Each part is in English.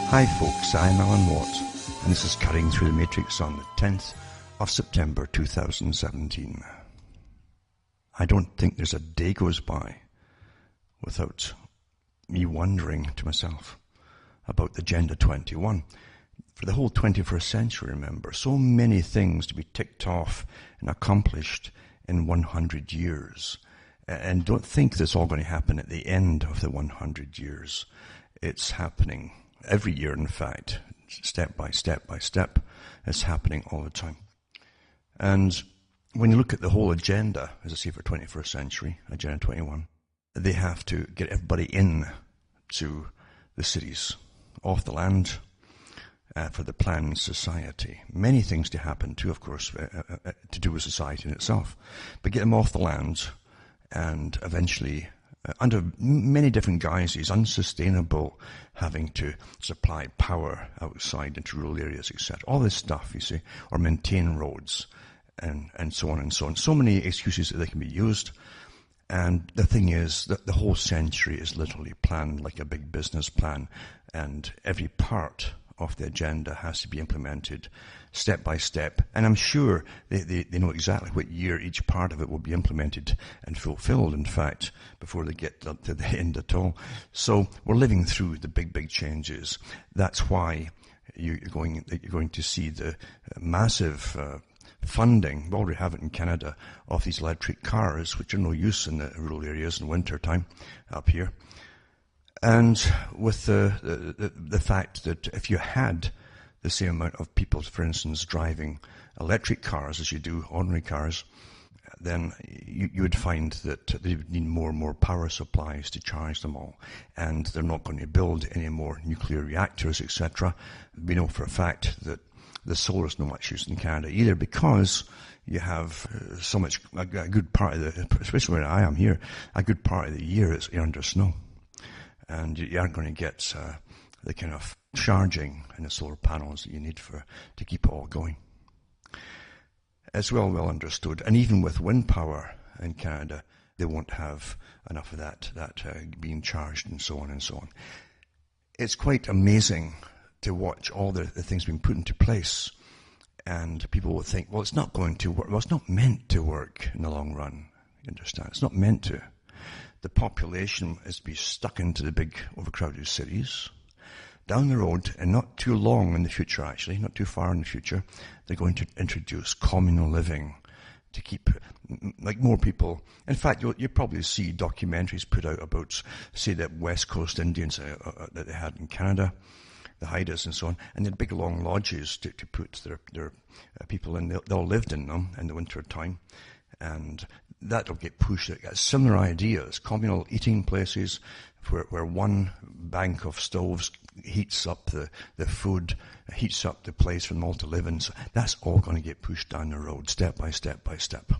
Hi folks, I'm Alan Watt, and this is Cutting Through the Matrix on the 10th of September 2017. I don't think there's a day goes by without me wondering to myself about the Agenda 21. For the whole 21st century, remember, so many things to be ticked off and accomplished in 100 years. And don't think that's all going to happen at the end of the 100 years. It's happening every year, in fact, step by step by step. It's happening all the time. And when you look at the whole agenda, as I say, for 21st century, Agenda 21, they have to get everybody in to the cities, off the land, for the planned society. Many things to happen too, of course, to do with society in itself. But get them off the land and eventually, under many different guises, unsustainable, having to supply power outside into rural areas, etc. All this stuff, you see, or maintain roads, and so on and so on. So many excuses that they can be used. And the thing is that the whole century is literally planned like a big business plan, and every part of the agenda has to be implemented step by step. And I'm sure they know exactly what year each part of it will be implemented and fulfilled, in fact, before they get to the end at all. So we're living through the big changes. That's why you're going to see the massive funding, we already have it in Canada, of these electric cars, which are no use in the rural areas in winter time up here. And with the fact that if you had the same amount of people, for instance, driving electric cars as you do ordinary cars, then you would find that they would need more and more power supplies to charge them all. And they're not going to build any more nuclear reactors, etc. We know for a fact that the solar is not much use in Canada either, because you have so much, a good part of the, especially where I am here, a good part of the year is under snow. And you aren't going to get the kind of charging in the solar panels that you need to keep it all going. It's well understood. And even with wind power in Canada, they won't have enough of that being charged and so on and so on. It's quite amazing to watch all the things being put into place. And people will think, well, it's not going to work. Well, it's not meant to work in the long run. You understand? It's not meant to. The population is to be stuck into the big overcrowded cities. Down the road, and not too long in the future actually, not too far in the future, they're going to introduce communal living to keep like more people. In fact, you'll probably see documentaries put out about, say, the West Coast Indians that they had in Canada, the Haidas and so on, and they had big long lodges to put their people in. They all lived in them in the winter time, and that'll get pushed. Similar ideas, communal eating places where one bank of stoves heats up the food, heats up the place for them all to live in. So that's all going to get pushed down the road, step by step by step.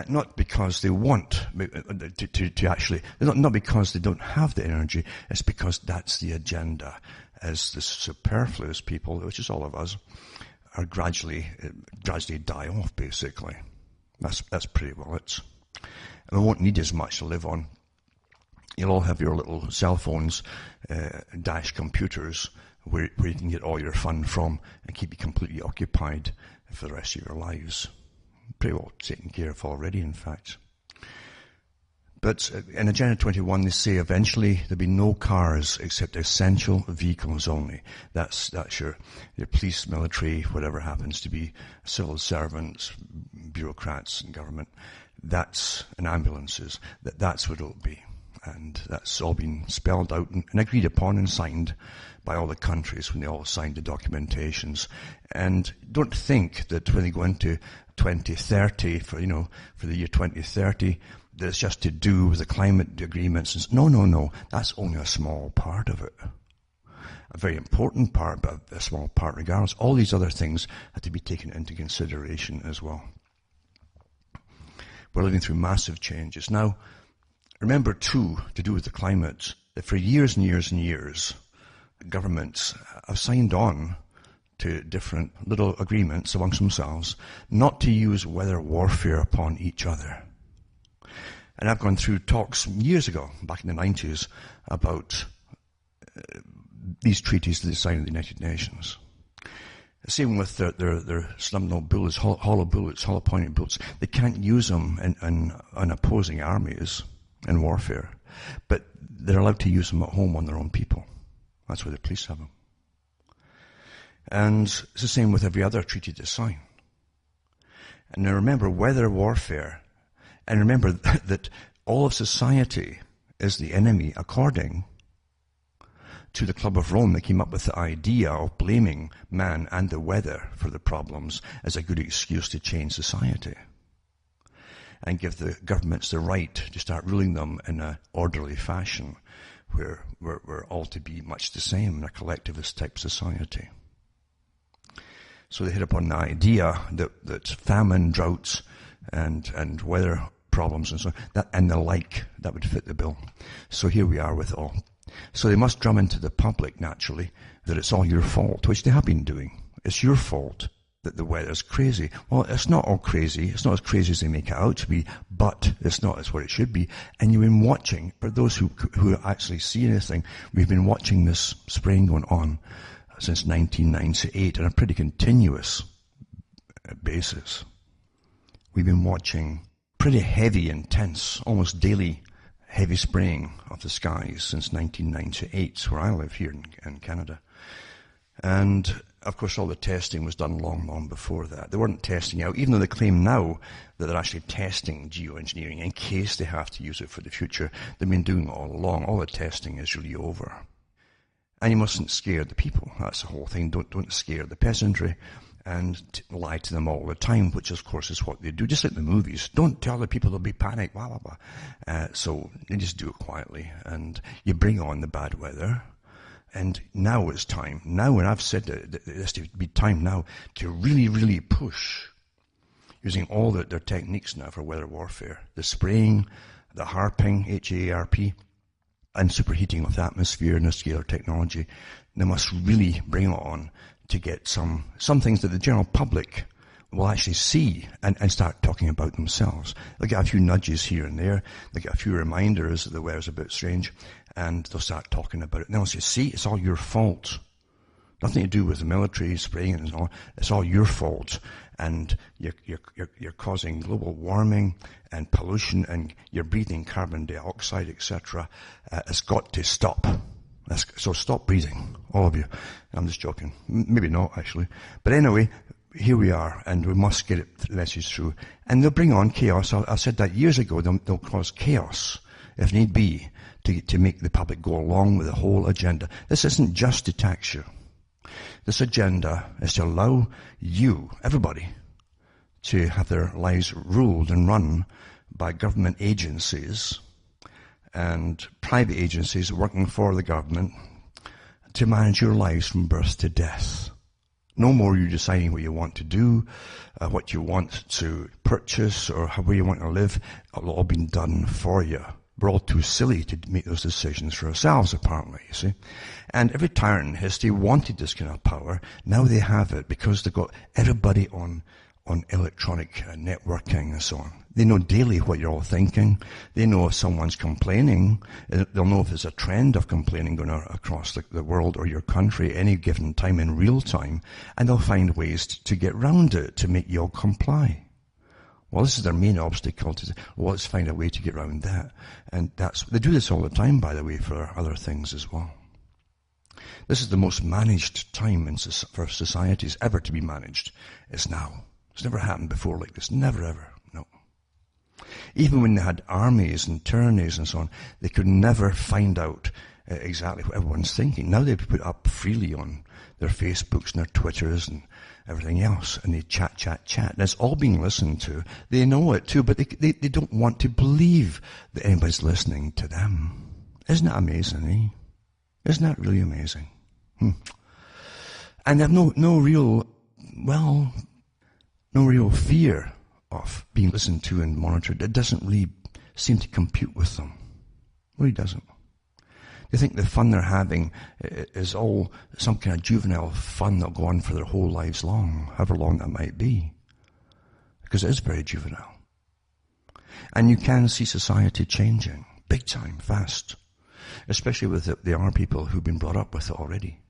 Not because they want to actually, not because they don't have the energy, it's because that's the agenda, as the superfluous people, which is all of us, are gradually die off, basically. That's pretty well it. And we won't need as much to live on. You'll all have your little cell phones, dash computers, where you can get all your fun from and keep you completely occupied for the rest of your lives. Pretty well taken care of already, in fact. But in Agenda 21, they say eventually there'll be no cars except essential vehicles only. That's your police, military, whatever happens to be, civil servants, bureaucrats and government. And ambulances. That's what it'll be. And that's all been spelled out and agreed upon and signed by all the countries when they all signed the documentations. And don't think that when they go into 2030, for the year 2030, that it's just to do with the climate agreements. No. That's only a small part of it. A very important part, but a small part regardless. All these other things have to be taken into consideration as well. We're living through massive changes. Now, remember too, to do with the climate, that for years and years and years, governments have signed on to different little agreements amongst themselves not to use weather warfare upon each other. And I've gone through talks years ago, back in the 90s, about these treaties that they sign at the United Nations. Same with their snub-nosed bullets, hollow bullets, hollow-pointed bullets. They can't use them in opposing armies in warfare, but they're allowed to use them at home on their own people. That's where the police have them. And it's the same with every other treaty they sign. And now remember, weather warfare, and remember that all of society is the enemy according to the Club of Rome. They came up with the idea of blaming man and the weather for the problems as a good excuse to change society and give the governments the right to start ruling them in an orderly fashion where we're all to be much the same in a collectivist type society. So they hit upon the idea that famine, droughts, and weather problems and so on, and the like, that would fit the bill. So here we are with all. So they must drum into the public, naturally, that it's all your fault, which they have been doing. It's your fault that the weather's crazy. Well, it's not all crazy. It's not as crazy as they make it out to be, but it's not as what it should be. And you've been watching, for those who actually see anything, we've been watching this spraying going on since 1998 on a pretty continuous basis. We've been watching pretty heavy, intense, almost daily heavy spraying of the skies since 1998, where I live here in Canada. And, of course, all the testing was done long, long before that. They weren't testing out, even though they claim now that they're actually testing geoengineering in case they have to use it for the future. They've been doing it all along. All the testing is really over. And you mustn't scare the people. That's the whole thing. Don't scare the peasantry and lie to them all the time, which of course is what they do, just like the movies. Don't tell the people there'll be panic, blah, blah, blah. So they just do it quietly, and you bring on the bad weather. And now it's time. Now, when I've said that it's to be time now to really, really push using all their techniques now for weather warfare. The spraying, the harping, HAARP, and superheating of the atmosphere and the scalar technology. They must really bring it on to get some things that the general public will actually see and start talking about themselves. They'll get a few nudges here and there. They'll get a few reminders that the weather's a bit strange, and they'll start talking about it. And they'll say, see, it's all your fault. Nothing to do with the military spraying and all. It's all your fault. And you're causing global warming and pollution, and you're breathing carbon dioxide, etc. It's got to stop. So stop breathing, all of you. I'm just joking. Maybe not, actually. But anyway, here we are, and we must get the message through. And they'll bring on chaos. I said that years ago. They'll cause chaos, if need be, to make the public go along with the whole agenda. This isn't just to tax you. This agenda is to allow you, everybody, to have their lives ruled and run by government agencies and private agencies working for the government to manage your lives from birth to death. No more you deciding what you want to do, what you want to purchase, or where you want to live. It'll all been done for you. We're all too silly to make those decisions for ourselves, apparently, you see. And every tyrant in history wanted this kind of power. Now they have it because they've got everybody on electronic networking and so on. They know daily what you're all thinking. They know if someone's complaining. They'll know if there's a trend of complaining going across the world or your country any given time in real time. And they'll find ways to get round it, to make you all comply. Well, this is their main obstacle. Well, let's find a way to get around that. And they do this all the time, by the way, for other things as well. This is the most managed time for societies ever to be managed. It's now. It's never happened before like this. Never, ever. No. Even when they had armies and tyrannies and so on, they could never find out exactly what everyone's thinking. Now they put up freely on their Facebooks and their Twitters and everything else, and they chat. And it's all being listened to. They know it too, but they don't want to believe that anybody's listening to them. Isn't that amazing, eh? Isn't that really amazing? And they have no real fear of being listened to and monitored. It doesn't really seem to compute with them. It really doesn't. They think the fun they're having is all some kind of juvenile fun that'll go on for their whole lives long, however long that might be. Because it is very juvenile. And you can see society changing, big time, fast. especially with the R people who've been brought up with it already.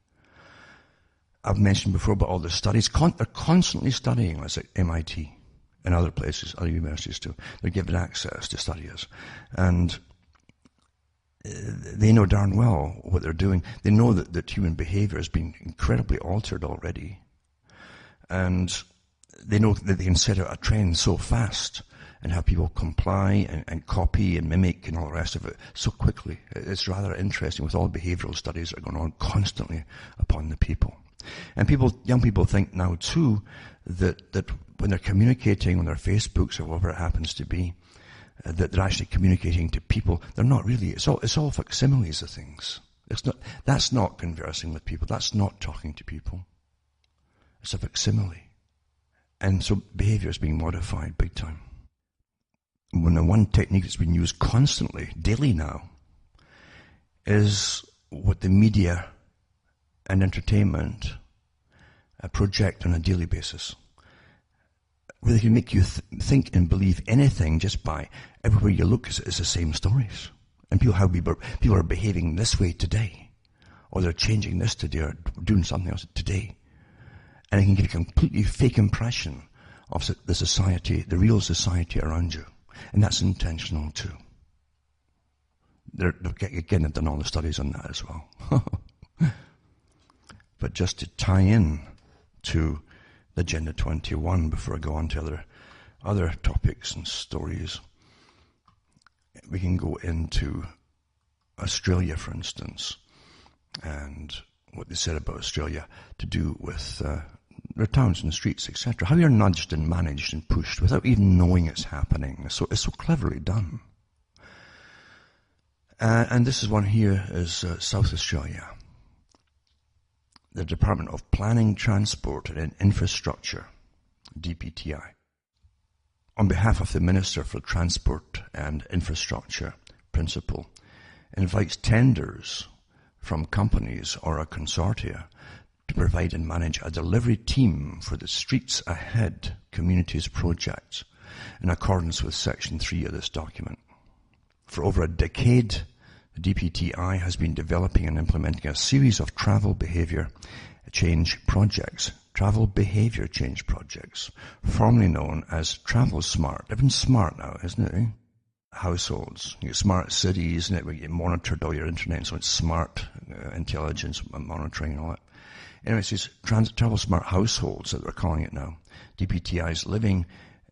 I've mentioned before about all the studies. They're constantly studying us at MIT and other places, other universities too. They're given access to study us. And they know darn well what they're doing. They know that human behavior has been incredibly altered already. And they know that they can set out a trend so fast and have people comply and copy and mimic and all the rest of it so quickly. It's rather interesting with all the behavioral studies that are going on constantly upon the people. And young people think now too that when they're communicating on their Facebooks or whatever it happens to be, that they're actually communicating to people. They're not really. It's all facsimiles of things. That's not conversing with people. That's not talking to people. It's a facsimile. And so behavior is being modified big time. When the one technique that's been used constantly, daily now, is what the media and entertainment project on a daily basis. Where they can make you think and believe anything just by everywhere you look is the same stories. And people are behaving this way today, or they're changing this today, or doing something else today. And it can give you a completely fake impression of the society, the real society around you. And that's intentional too. Again, they've done all the studies on that as well. But just to tie in to the Agenda 21 before I go on to other topics and stories, we can go into Australia, for instance, and what they said about Australia to do with their towns and streets, etc. How you're nudged and managed and pushed without even knowing it's happening. So it's so cleverly done. And this is one here is South Australia. The Department of Planning, Transport and Infrastructure, DPTI, on behalf of the Minister for Transport and Infrastructure, Principal, invites tenders from companies or a consortia to provide and manage a delivery team for the Streets Ahead Communities project in accordance with Section 3 of this document. For over a decade, the DPTI has been developing and implementing a series of travel behavior change projects, formerly known as Travel Smart. Everyone's smart now, isn't it? Households, you get smart cities, and it monitored all your internet, so it's smart intelligence monitoring and all that. Anyway, it's these travel smart households that we're calling it now. DPTI's living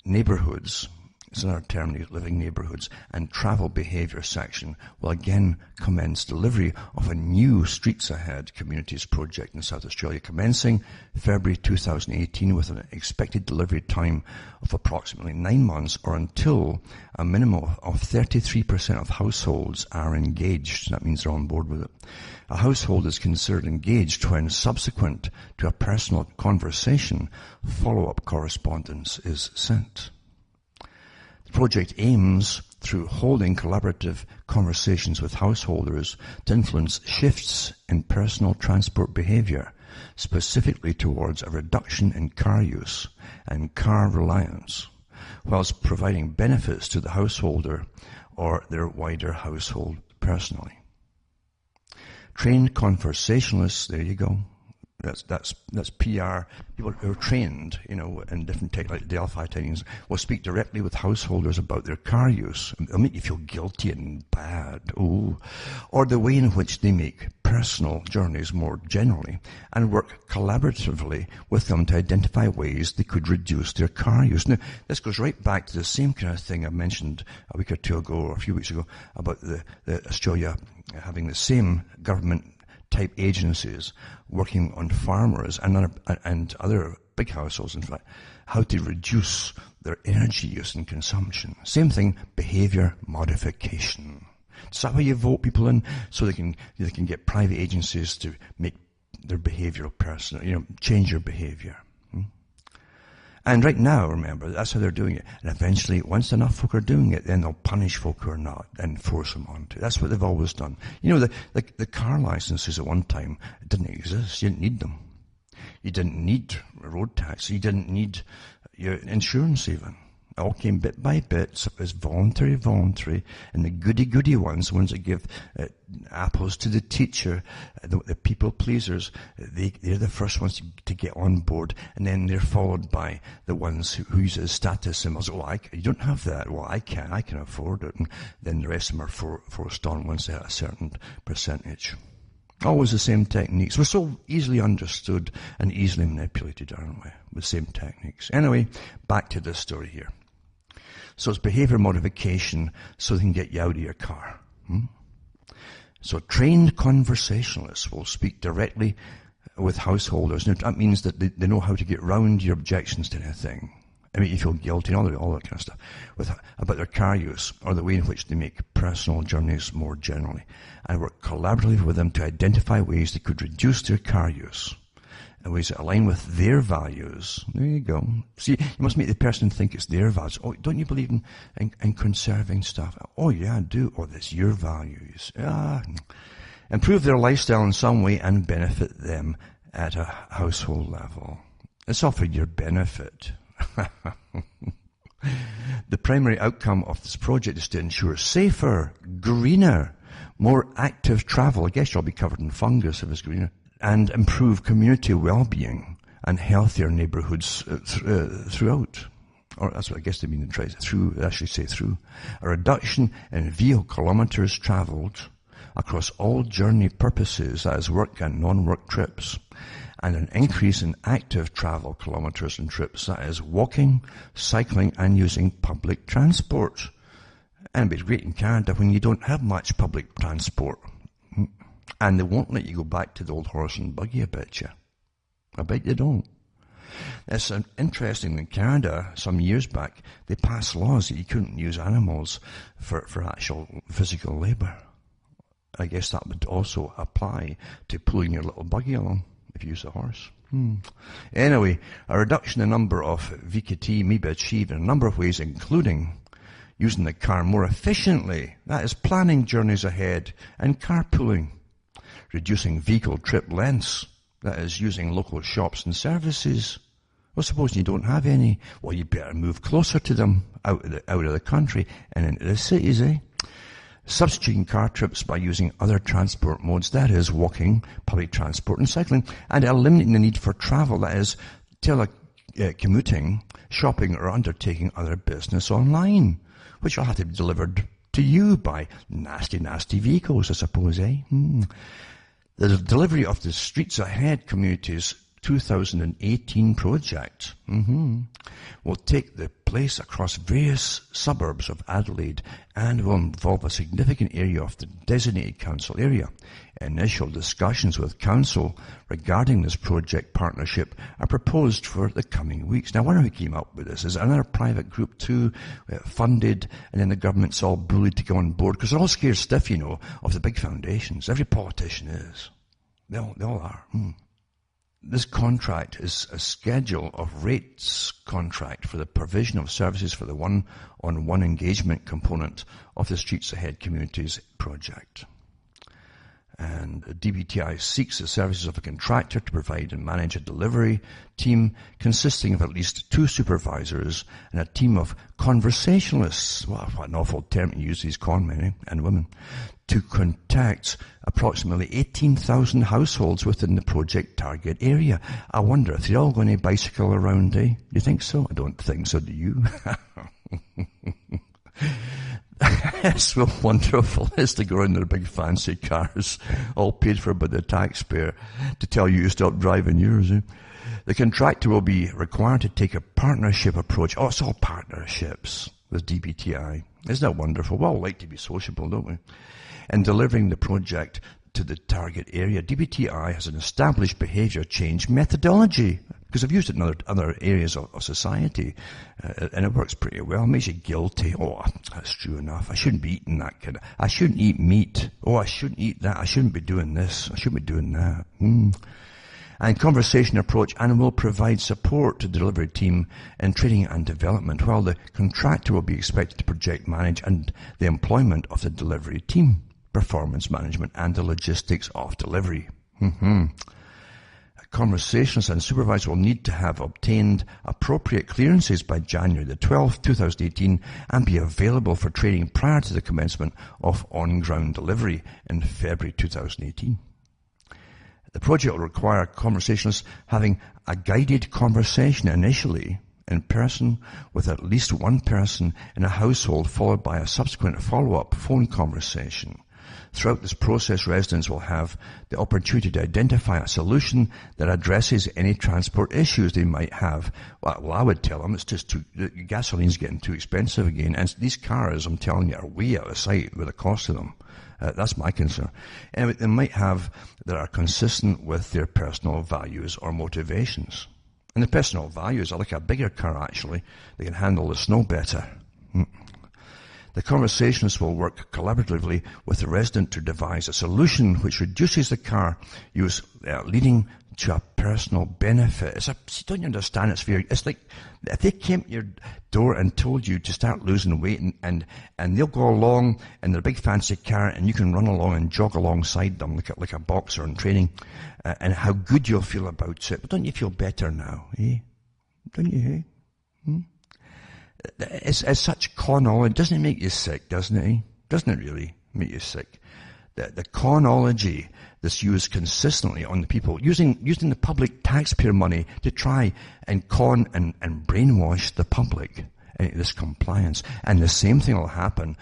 neighborhoods. It's another term, living neighbourhoods, and travel behaviour section will again commence delivery of a new Streets Ahead Communities project in South Australia, commencing February 2018 with an expected delivery time of approximately 9 months, or until a minimum of 33% of households are engaged. That means they're on board with it. A household is considered engaged when, subsequent to a personal conversation, follow-up correspondence is sent. The project aims, through holding collaborative conversations with householders, to influence shifts in personal transport behaviour, specifically towards a reduction in car use and car reliance, whilst providing benefits to the householder or their wider household personally. Trained conversationalists, there you go. That's PR. People who are trained, in different tech, like Delphi techniques, will speak directly with householders about their car use. They'll make you feel guilty and bad. Or the way in which they make personal journeys more generally, and work collaboratively with them to identify ways they could reduce their car use. Now, this goes right back to the same kind of thing I mentioned a week or two ago, or a few weeks ago, about the Australia having the same government type agencies working on farmers and other big households, in fact, how to reduce their energy use and consumption. Same thing, behaviour modification. Is that why you vote people in? So they can get private agencies to make their behavioural personal, change your behaviour. And right now, remember, that's how they're doing it. And eventually, once enough folk are doing it, then they'll punish folk who are not and force them onto it. That's what they've always done. The car licenses at one time didn't exist. You didn't need them. You didn't need a road tax. You didn't need your insurance even. It all came bit by bit, so it was voluntary, and the goody ones, the ones that give apples to the teacher, the people pleasers, they're the first ones to get on board, and then they're followed by the ones who use it as status symbols. You don't have that. Well, I can afford it. And then the rest of them are forced on once they hit a certain percentage. Always the same techniques. We're so easily understood and easily manipulated, aren't we? With the same techniques. Anyway, back to this story here. So it's behavior modification so they can get you out of your car. So trained conversationalists will speak directly with householders. Now, that means that they know how to get round your objections to anything. I mean, you feel guilty and all that kind of stuff about their car use or the way in which they make personal journeys more generally, and work collaboratively with them to identify ways they could reduce their car use in ways that align with their values. There you go. See, you must make the person think it's their values. Oh, don't you believe in conserving stuff? Oh, yeah, I do. Oh, that's your values. Improve their lifestyle in some way and benefit them at a household level. It's all for your benefit. The primary outcome of this project is to ensure safer, greener, more active travel. I guess you'll be covered in fungus if it's greener. And improve community well-being and healthier neighbourhoods throughout. Or that's what I guess they mean through. A reduction in vehicle kilometres travelled across all journey purposes, that is work and non-work trips, and an increase in active travel kilometres and trips, that is walking, cycling and using public transport. And it'd be great in Canada when you don't have much public transport. And they won't let you go back to the old horse and buggy, I bet you. I bet you don't. It's interesting, in Canada, some years back, they passed laws that you couldn't use animals for actual physical labour. I guess that would also apply to pulling your little buggy along if you use a horse. Anyway, a reduction in the number of VKT may be achieved in a number of ways, including using the car more efficiently, that is planning journeys ahead, and carpooling. Reducing vehicle trip lengths, that is using local shops and services. Well, supposing you don't have any, well, you better move closer to them, out of the country and into the cities, Substituting car trips by using other transport modes, that is walking, public transport and cycling, and eliminating the need for travel, that is telecommuting, shopping or undertaking other business online, which will have to be delivered to you by nasty vehicles, I suppose, The delivery of the Streets Ahead Community's 2018 project will take the place across various suburbs of Adelaide and will involve a significant area of the designated council area. Initial discussions with council regarding this project partnership are proposed for the coming weeks. Now, I wonder who came up with this. Is it another private group too, funded, and then the government's all bullied to go on board? Because they're all scared stiff, of the big foundations. Every politician is. They all are. This contract is a schedule of rates contract for the provision of services for the one-on-one engagement component of the Streets Ahead Communities project. And DBTI seeks the services of a contractor to provide and manage a delivery team consisting of at least 2 supervisors and a team of conversationalists. What an awful term to use, these con men and women. To contact approximately 18,000 households within the project target area. I wonder if they're all going to bicycle around, Do you think so? I don't think so, do you? It's so wonderful. It's to go in their big fancy cars, all paid for by the taxpayer, to tell you to stop driving yours. The contractor will be required to take a partnership approach. Oh, it's all partnerships with DBTI. Isn't that wonderful? We all like to be sociable, don't we? In delivering the project to the target area, DBTI has an established behaviour change methodology, because I've used it in other areas of society, and it works pretty well. It makes you guilty. Oh, that's true enough. I shouldn't be eating that I shouldn't eat meat. Oh, I shouldn't eat that. I shouldn't be doing this. I shouldn't be doing that. And conversation approach, and will provide support to the delivery team in training and development, while the contractor will be expected to project manage and the employment of the delivery team, performance management and the logistics of delivery. Conversationalists and supervisors will need to have obtained appropriate clearances by January the 12th, 2018 and be available for training prior to the commencement of on-ground delivery in February 2018. The project will require conversationalists having a guided conversation initially in person with at least one person in a household, followed by a subsequent follow-up phone conversation. Throughout this process, residents will have the opportunity to identify a solution that addresses any transport issues they might have. Well, I would tell them it's just gasoline's getting too expensive again, and these cars, I'm telling you, are way out of sight with the cost of them. That's my concern. Anyway, they might have that are consistent with their personal values or motivations. And the personal values are like a bigger car, actually. They can handle the snow better. The conversationalists will work collaboratively with the resident to devise a solution which reduces the car use, leading to a personal benefit. Don't you understand? It's like if they came to your door and told you to start losing weight, and they'll go along in their big fancy car, and you can run along and jog alongside them like a boxer in training, and how good you'll feel about it. But don't you feel better now, eh? Don't you, eh? It's such con knowledge. Doesn't it make you sick, doesn't it? Doesn't it really make you sick? The conology that's used consistently on the people, using the public taxpayer money to try and con and brainwash the public into this compliance. And the same thing will happen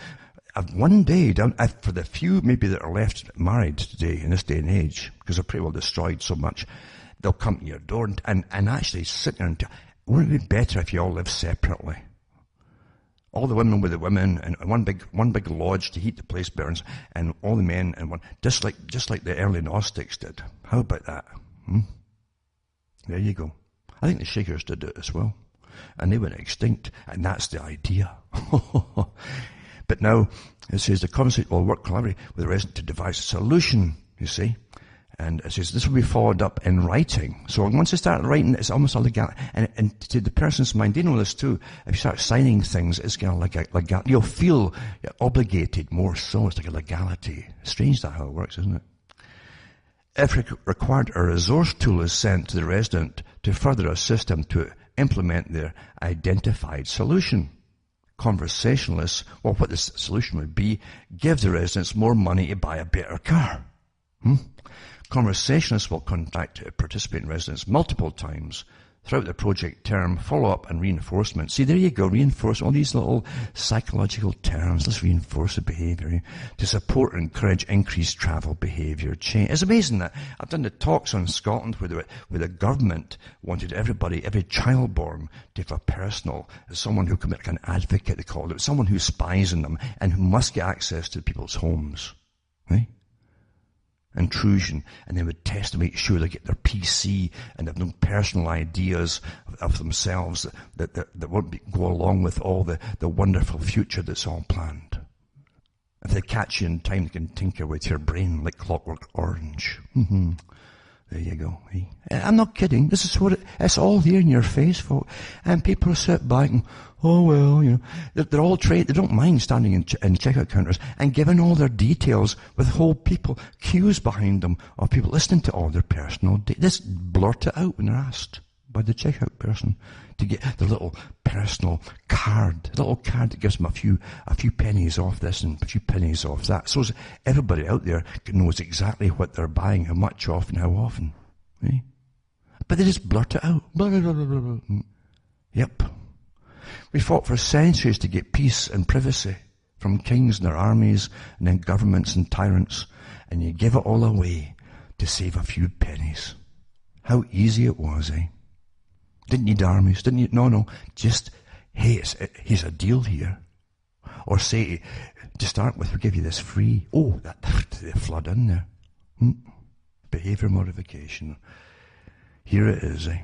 one day, for the few maybe that are left married today, in this day and age, because they're pretty well destroyed so much, they'll come to your door and actually sit there and tell, wouldn't it be better if you all lived separately? All the women with the women, and one big lodge to heat the place burns, and all the men in one, just like the early Gnostics did. How about that? There you go. I think the Shakers did it as well, and they went extinct, and that's the idea. But now it says the conversation will work collaboratively with the resident to devise a solution. You see. And it says this will be followed up in writing. So once you start writing, it's almost a legal. And to the person's mind, they know this too. If you start signing things, it's kind of like a you'll feel obligated more so. It's like a legality. Strange that how it works, isn't it? If required, a resource tool is sent to the resident to further assist them to implement their identified solution. Conversationalists, well, what this solution would be, give the residents more money to buy a better car. Conversationalists will contact participating residents multiple times throughout the project term, follow-up and reinforcement. See, there you go, reinforce all these little psychological terms. Let's reinforce the behaviour to support and encourage increased travel behaviour change. It's amazing that I've done the talks on Scotland where the government wanted every child born to have a personal, someone who can be like an advocate, they called it, someone who spies on them and who must get access to people's homes, right? Intrusion, and they would test to make sure they get their PC and have no personal ideas of themselves that won't go along with all the wonderful future that's all planned. If they catch you in time, they can tinker with your brain like Clockwork Orange. There you go. I'm not kidding. This is what it's all here in your face, folks. And people sit back and, oh well, you know, they're all trained. They don't mind standing in checkout counters and giving all their details with whole people, queues behind them of people listening to all their personal data. Just blurt it out when they're asked by the checkout person to get the little personal card, the little card that gives them a few pennies off this and a few pennies off that. So everybody out there knows exactly what they're buying, how much off and how often. Eh? But they just blurt it out. Blah, blah, blah, blah, blah. Yep. We fought for centuries to get peace and privacy from kings and their armies and then governments and tyrants, and you give it all away to save a few pennies. How easy it was, eh? Didn't need armies, didn't need, no, just, hey, here's a deal here. Or say, to start with, we'll give you this free. Oh, they flood in there. Behaviour modification. Here it is, eh?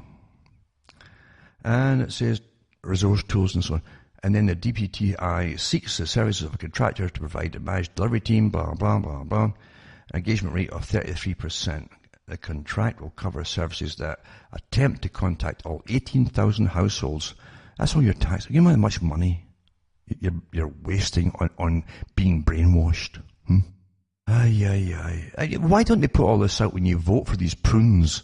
And it says, resource tools and so on. And then the DPTI seeks the services of a contractor to provide a managed delivery team, blah, blah, blah, blah. Engagement rate of 33%. The contract will cover services that attempt to contact all 18,000 households. That's all your tax. You know how much money you're wasting on being brainwashed. Why don't they put all this out when you vote for these prunes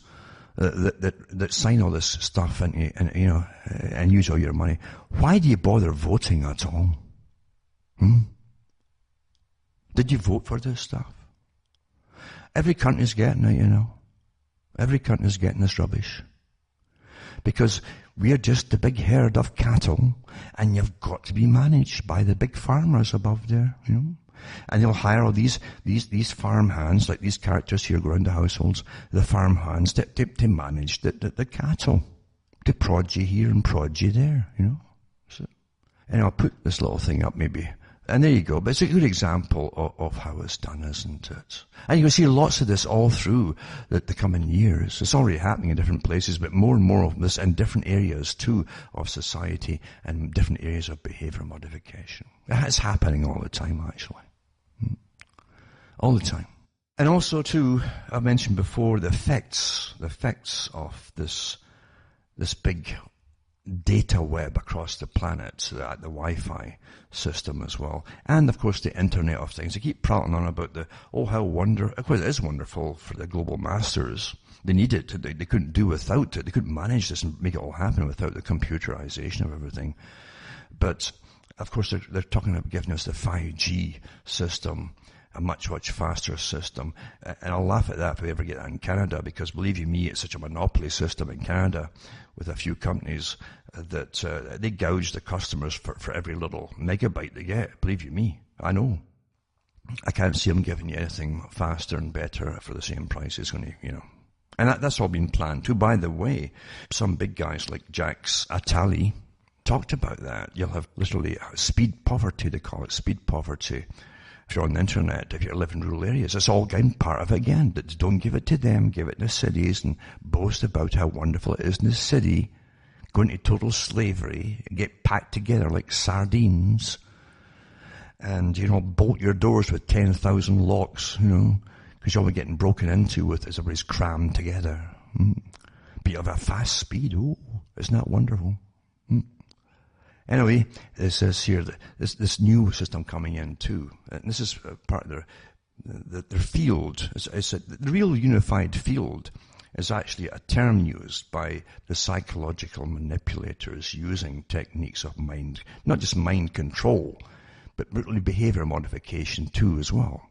that sign all this stuff and use all your money, why do you bother voting at all? Did you vote for this stuff? Every country's getting it, Every country's getting this rubbish. Because we're just the big herd of cattle, and you've got to be managed by the big farmers above there, And they'll hire all these farm hands, like these characters here go around the households, the farm hands to manage the cattle, to prod you here and prod you there, So, and I'll put this little thing up maybe. And there you go. But it's a good example of how it's done, isn't it? And you'll see lots of this all through the coming years. It's already happening in different places, but more and more of this in different areas too of society and different areas of behavior modification. It's happening all the time, actually. All the time. And also too, I mentioned before the effects of this big data web across the planet, the Wi-Fi system as well, and of course the Internet of Things. They keep prattling on about how wonderful. Of course, it is wonderful for the global masters. They need it. They couldn't do without it. They couldn't manage this and make it all happen without the computerization of everything. But of course, they're talking about giving us the 5G system, a much, much faster system. And I'll laugh at that if we ever get that in Canada, because believe you me, it's such a monopoly system in Canada with a few companies that they gouge the customers for every little megabyte they get. Believe you me, I know. I can't see them giving you anything faster and better for the same price. It's going to, And that's all been planned too. By the way, some big guys like Jack's Attali talked about that. You'll have literally speed poverty, they call it, speed poverty. If you're on the internet, if you live in rural areas, it's all again part of it again. Don't give it to them, give it in the cities and boast about how wonderful it is in the city. Go into total slavery, get packed together like sardines, and, bolt your doors with 10,000 locks, because you're only getting broken into with as everybody's crammed together. But you have a fast speed. Oh, isn't that wonderful? Anyway, it says here that this new system coming in too, and this is part of their field. It's the real unified field is actually a term used by the psychological manipulators using techniques of mind, not just mind control, but really behavior modification too as well.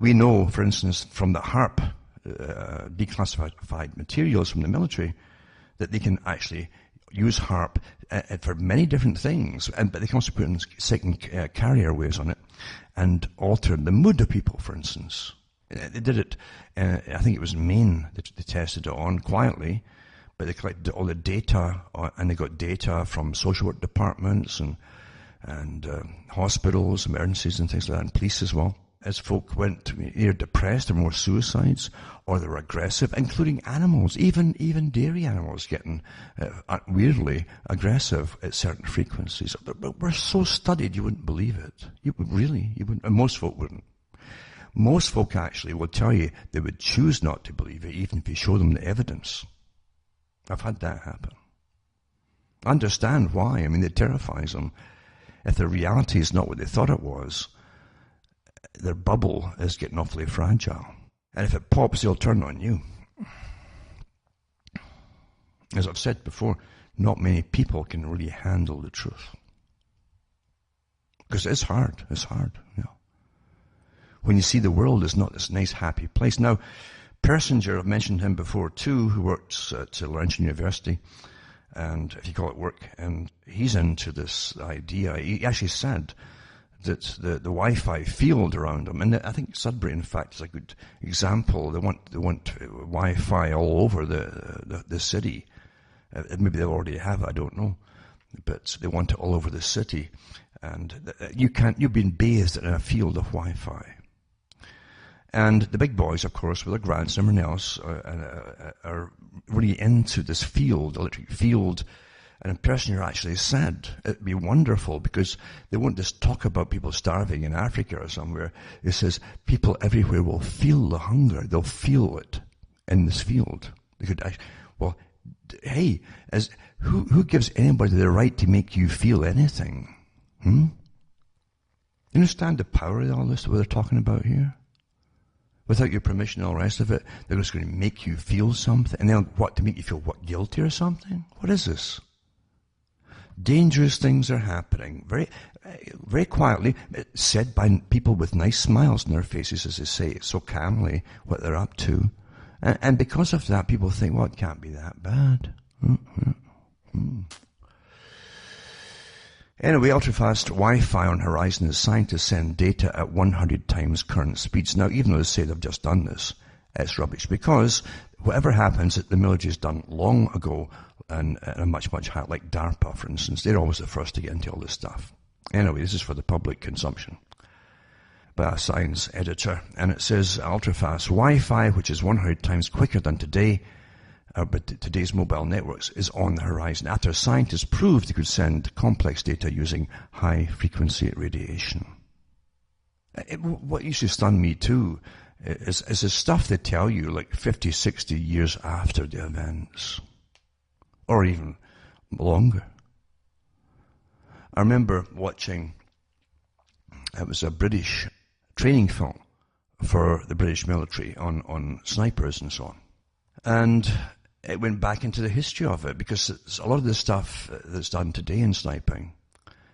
We know, for instance, from the HARP declassified materials from the military, that they can actually use HARP for many different things, but they can also put in second carrier waves on it and alter the mood of people, for instance. They did it, I think it was in Maine, they tested it on quietly, but they collected all the data, and they got data from social work departments and hospitals, emergencies and things like that, and police as well. As folk went either depressed or more suicides, or they were aggressive, including animals, even dairy animals getting weirdly aggressive at certain frequencies. But we're so studied, you wouldn't believe it. You wouldn't, and most folk wouldn't. Most folk actually will tell you they would choose not to believe it, even if you show them the evidence. I've had that happen. I understand why. I mean, it terrifies them. If the reality is not what they thought it was, their bubble is getting awfully fragile. And if it pops, they'll turn on you. As I've said before, not many people can really handle the truth. Because it's hard. It's hard, When you see the world is not this nice, happy place. Now, Persinger, I've mentioned him before too, who works at Laurentian University, and if you call it work, and he's into this idea. He actually said that the Wi-Fi field around them, and I think Sudbury, in fact, is a good example. They want Wi-Fi all over the city. Maybe they already have it, I don't know, but they want it all over the city, and you've been bathed in a field of Wi-Fi. And the big boys, of course, with their grants and everyone else, are really into this field, electric field. And a person here actually said it'd be wonderful because they won't just talk about people starving in Africa or somewhere. It says people everywhere will feel the hunger. They'll feel it in this field. They could actually, hey, who gives anybody the right to make you feel anything? You understand the power of all this that we're talking about here? without your permission and all the rest of it. They're just going to make you feel something. And then what, to make you feel what, guilty or something? What is this? Dangerous things are happening very, very quietly, said by people with nice smiles on their faces as they say it so calmly what they're up to. And because of that, people think, well, it can't be that bad. Anyway, ultra-fast Wi-Fi on horizon is signed to send data at 100 times current speeds. Now, even though they say they've just done this, it's rubbish, because whatever happens, the military's done long ago, and a much, much higher, like DARPA, for instance. They're always the first to get into all this stuff. Anyway, this is for the public consumption by a science editor, and it says ultra-fast Wi-Fi, which is 100 times quicker than today, but today's mobile networks, is on the horizon after scientists proved they could send complex data using high-frequency radiation. What used to stun me too is the stuff they tell you like 50, 60 years after the events, or even longer. I remember watching, it was a British training film for the British military on snipers and so on. And it went back into the history of it, because a lot of the stuff that's done today in sniping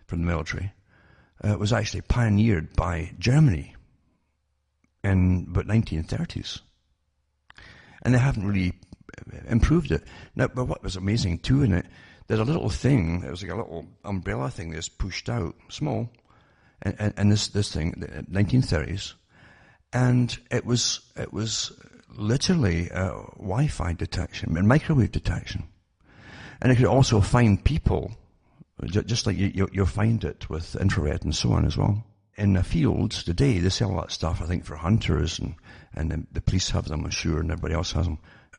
from the military was actually pioneered by Germany in the 1930s. And they haven't really improved it. Now, but what was amazing too in it, there's a little thing, it was like a little umbrella thing that's pushed out, small, and this thing, the 1930s, and it was literally Wi-Fi detection and microwave detection. And it could also find people, just like you'll find it with infrared and so on as well. In the fields today, they sell that stuff, I think, for hunters, and the police have them, I'm sure, and everybody else has them,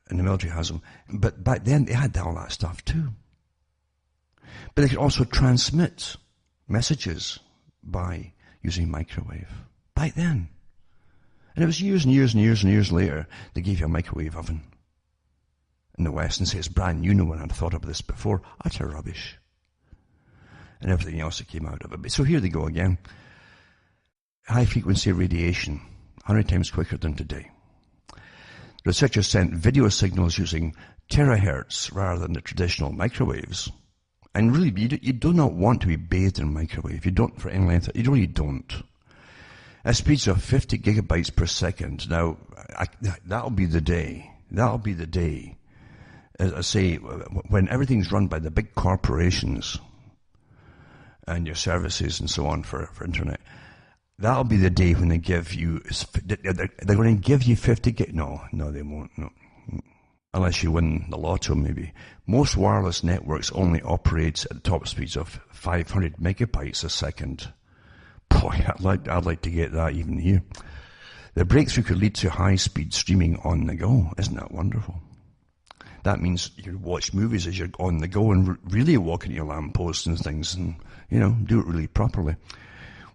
and the military has them. But back then, they had all that stuff too. But they could also transmit messages by using microwave. Back then. And it was years and years and years and years later, they gave you a microwave oven in the West and say it's brand new. No one had thought of this before. Utter rubbish. And everything else that came out of it. But so here they go again. High frequency radiation, 100 times quicker than today. Researchers sent video signals using terahertz rather than the traditional microwaves. And really, you do not want to be bathed in microwave. You don't, for any length, you really don't. At speeds of 50 gigabytes per second. Now, that'll be the day. That'll be the day. As I say, when everything's run by the big corporations and your services and so on for internet, that'll be the day when they give you, they're going to give you 50 gig. No, they won't. No. Unless you win the lotto, maybe. Most wireless networks only operate at the top speeds of 500 megabytes a second. Boy, I'd like to get that even here. The breakthrough could lead to high-speed streaming on the go. Isn't that wonderful? That means you watch movies as you're on the go and really walk into your lampposts and things and, do it really properly.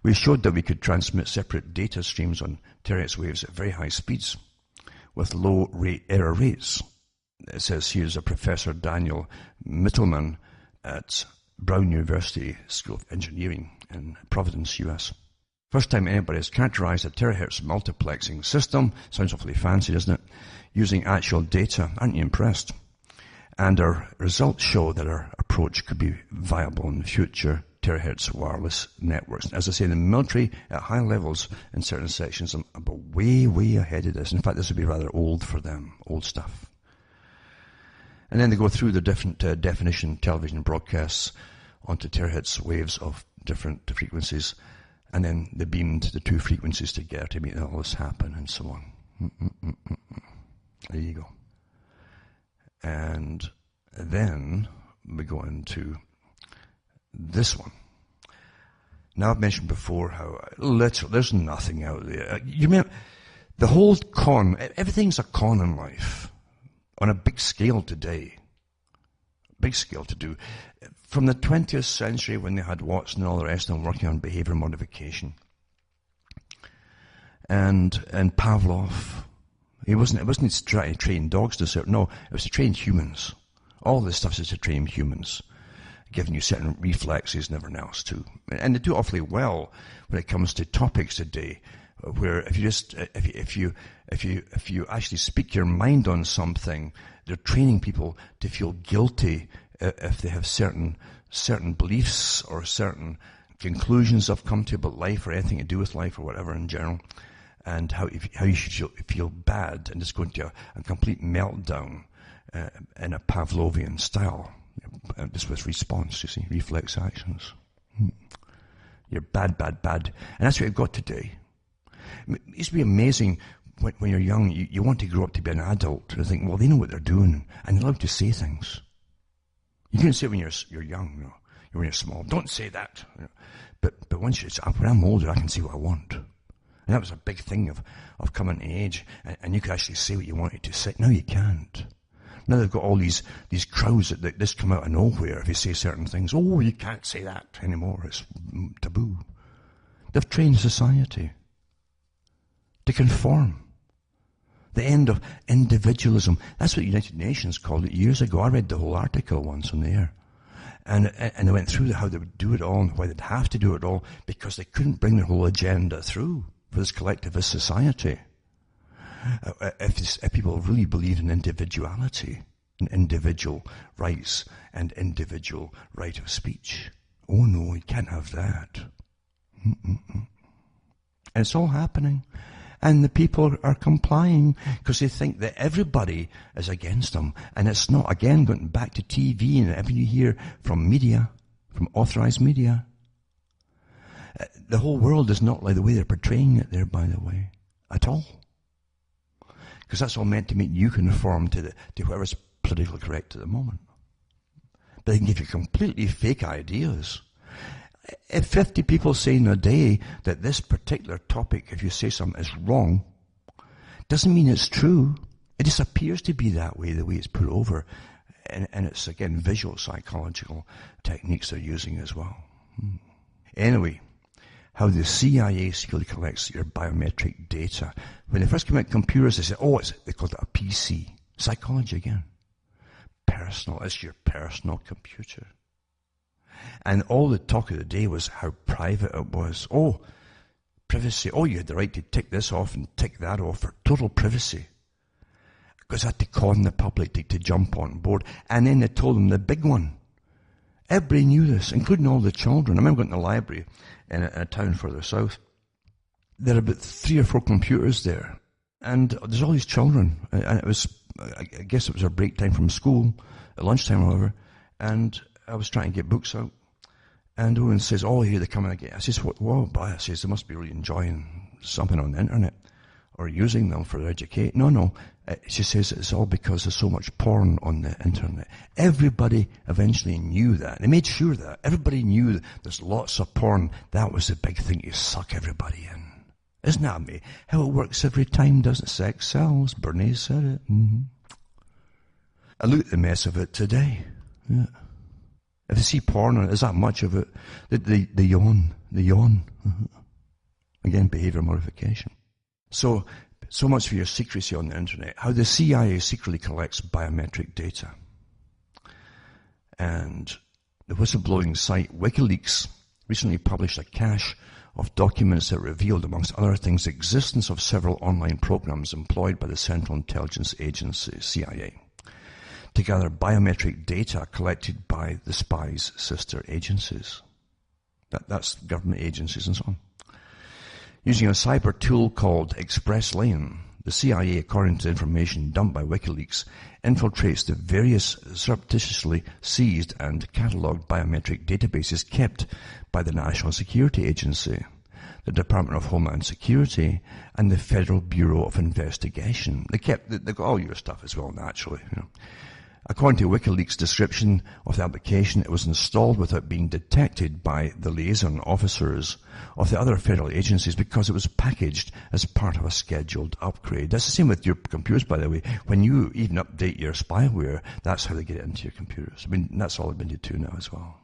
We showed that we could transmit separate data streams on terahertz waves at very high speeds with low error rates. It says here's a Professor Daniel Mittelman at Brown University School of Engineering in Providence, US. First time anybody has characterized a terahertz multiplexing system. Sounds awfully fancy, doesn't it? Using actual data. Aren't you impressed? And our results show that our approach could be viable in the future terahertz wireless networks. As I say, in the military, at high levels in certain sections, I'm way, way ahead of this. In fact, this would be rather old for them, old stuff. And then they go through the different definition television broadcasts onto terahertz waves of different frequencies, and then they beamed the two frequencies together to make all this happen, and so on. There you go. And then we go into this one. Now, I've mentioned before how literally there's nothing out there. You mean the whole con? Everything's a con in life. On a big scale today. Big scale to do. From the 20th century when they had Watson and all the rest of them working on behavior modification. And Pavlov. It wasn't to try to train dogs to serve. No, it was to train humans. All this stuff is to train humans. Giving you certain reflexes and everything else too. And they do awfully well when it comes to topics today. where if you actually speak your mind on something, they're training people to feel guilty if they have certain beliefs or certain conclusions they've come to about life or anything to do with life or whatever in general, and how you should feel bad, and just go into a complete meltdown in a Pavlovian style, just with response, you see, reflex actions. You're bad, bad, bad. And that's what you've got today. It used to be amazing when you're young, you want to grow up to be an adult, and think, well, they know what they're doing, and they're allowed to say things. You can't say it when you're young, you know, when you're small. Don't say that. You know. But once when I'm older, I can say what I want. And that was a big thing of coming to age, and you could actually say what you wanted to say. Now you can't. Now they've got all these crowds that just come out of nowhere if you say certain things. Oh, you can't say that anymore. It's taboo. They've trained society to conform. The end of individualism. That's what the United Nations called it years ago. I read the whole article once on the air. And they went through how they would do it all and why they'd have to do it all, because they couldn't bring their whole agenda through for this collectivist society. If people really believe in individuality and individual rights and individual right of speech. Oh no, you can't have that. And it's all happening. And the people are complying because they think that everybody is against them. And it's not, again, going back to TV and everything you hear from media, from authorized media. The whole world is not like the way they're portraying it there, by the way, at all. Because that's all meant to make you conform to whoever's politically correct at the moment. But they can give you completely fake ideas. If 50 people say in a day that this particular topic, if you say something is wrong, doesn't mean it's true. It just appears to be that way, the way it's put over. And it's, again, visual psychological techniques they're using as well. Anyway, how the CIA secretly collects your biometric data. When they first came out with computers, they said, they called it a PC. Psychology again. Personal, it's your personal computer. And all the talk of the day was how private it was. Oh, privacy. Oh, you had the right to tick this off and tick that off for total privacy. Because I had to con the public to jump on board. And then they told them the big one. Everybody knew this, including all the children. I remember going to the library in a town further south. There are about 3 or 4 computers there. And there's all these children. And it was, I guess it was our break time from school, at lunchtime, however. And I was trying to get books out, and the woman says, here they're coming again. I says, what? I says, they must be really enjoying something on the internet or using them for their education. No. She says it's all because there's so much porn on the internet. Everybody eventually knew that. They made sure that. Everybody knew that there's lots of porn. That was the big thing to suck everybody in. Isn't that me? How it works every time, doesn't sex sells? Bernays said it. I look at the mess of it today. Yeah. If they see porn, there's that much of it. They yawn. Again, behavior modification. So much for your secrecy on the internet. How the CIA secretly collects biometric data. And the whistleblowing site WikiLeaks recently published a cache of documents that revealed, amongst other things, the existence of several online programs employed by the Central Intelligence Agency, CIA, to gather biometric data collected by the spies' sister agencies. That's government agencies and so on. Using a cyber tool called Express Lane, the CIA, according to information dumped by WikiLeaks, infiltrates the various surreptitiously seized and catalogued biometric databases kept by the National Security Agency, the Department of Homeland Security, and the Federal Bureau of Investigation. They got all your stuff as well, naturally. According to WikiLeaks' description of the application, it was installed without being detected by the liaison officers of the other federal agencies because it was packaged as part of a scheduled upgrade. That's the same with your computers, by the way. When you even update your spyware, that's how they get it into your computers. I mean, that's all admitted to now as well.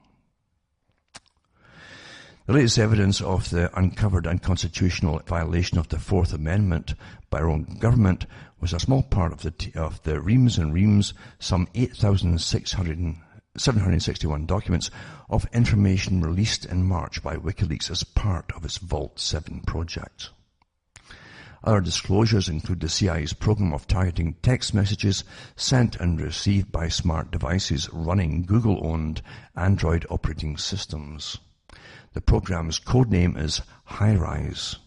The latest evidence of the uncovered unconstitutional violation of the Fourth Amendment by our own government was a small part of the reams and reams, some 8,761 documents of information released in March by WikiLeaks as part of its Vault 7 project. Other disclosures include the CIA's program of targeting text messages sent and received by smart devices running Google-owned Android operating systems. The program's codename is HiRise,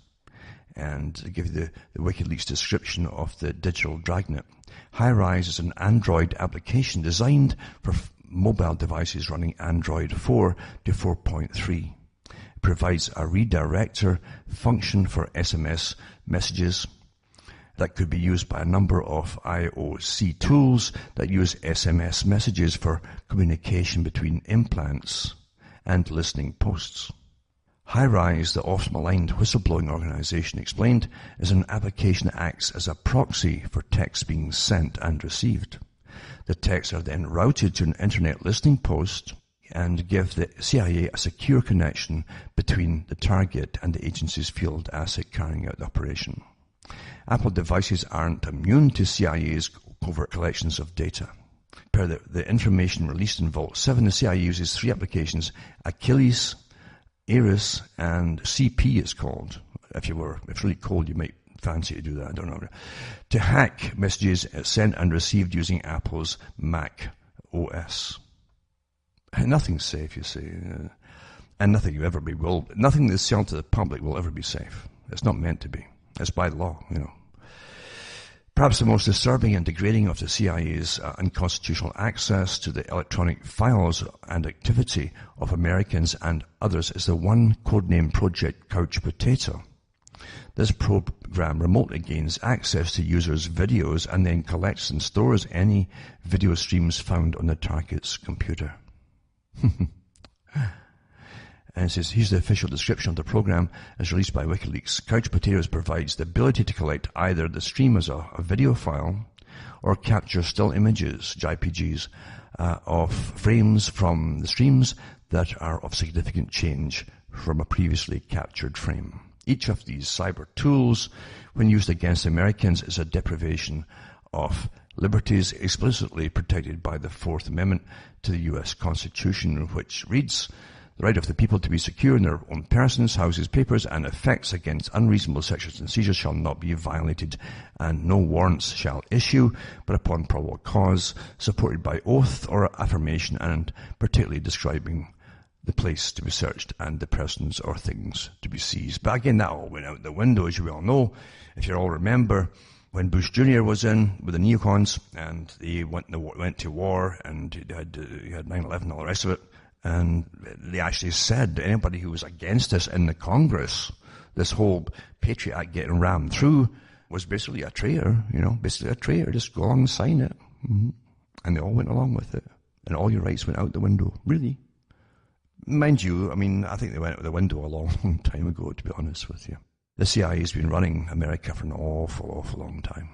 and to give you the WikiLeaks description of the digital dragnet. HiRise is an Android application designed for mobile devices running Android 4 to 4.3. It provides a redirector function for SMS messages that could be used by a number of IOC tools that use SMS messages for communication between implants and listening posts. HiRise, the oft-maligned whistleblowing organization, explained, is an application that acts as a proxy for texts being sent and received. The texts are then routed to an internet listening post and give the CIA a secure connection between the target and the agency's field asset carrying out the operation. Apple devices aren't immune to CIA's covert collections of data. Per the information released in Vault 7, the CIA uses three applications: Achilles, Eris, and CP it's called. If it's really cold, you might fancy to do that, I don't know. To hack messages sent and received using Apple's Mac OS. Nothing's safe, you see. And nothing that's sold to the public will ever be safe. It's not meant to be. It's by law, Perhaps the most disturbing and degrading of the CIA's unconstitutional access to the electronic files and activity of Americans and others is the one codenamed Project Couch Potato. This program remotely gains access to users' videos and then collects and stores any video streams found on the target's computer. And it says, here's the official description of the program as released by WikiLeaks. Couch Potatoes provides the ability to collect either the stream as a video file or capture still images, JPGs, of frames from the streams that are of significant change from a previously captured frame. Each of these cyber tools, when used against Americans, is a deprivation of liberties explicitly protected by the Fourth Amendment to the U.S. Constitution, which reads, the right of the people to be secure in their own persons, houses, papers, and effects against unreasonable searches and seizures shall not be violated, and no warrants shall issue, but upon probable cause, supported by oath or affirmation, and particularly describing the place to be searched and the persons or things to be seized. But again, that all went out the window, as you all know. If you all remember, when Bush Jr. was in with the neocons, and he went to war, and he had 9/11 and all the rest of it, and they actually said that anybody who was against this in the Congress, this whole Patriot Act getting rammed through, was basically a traitor, basically a traitor. Just go along and sign it. Mm-hmm. And they all went along with it. And all your rights went out the window. Really. Mind you, I think they went out the window a long, long time ago, to be honest with you. The CIA has been running America for an awful, awful long time.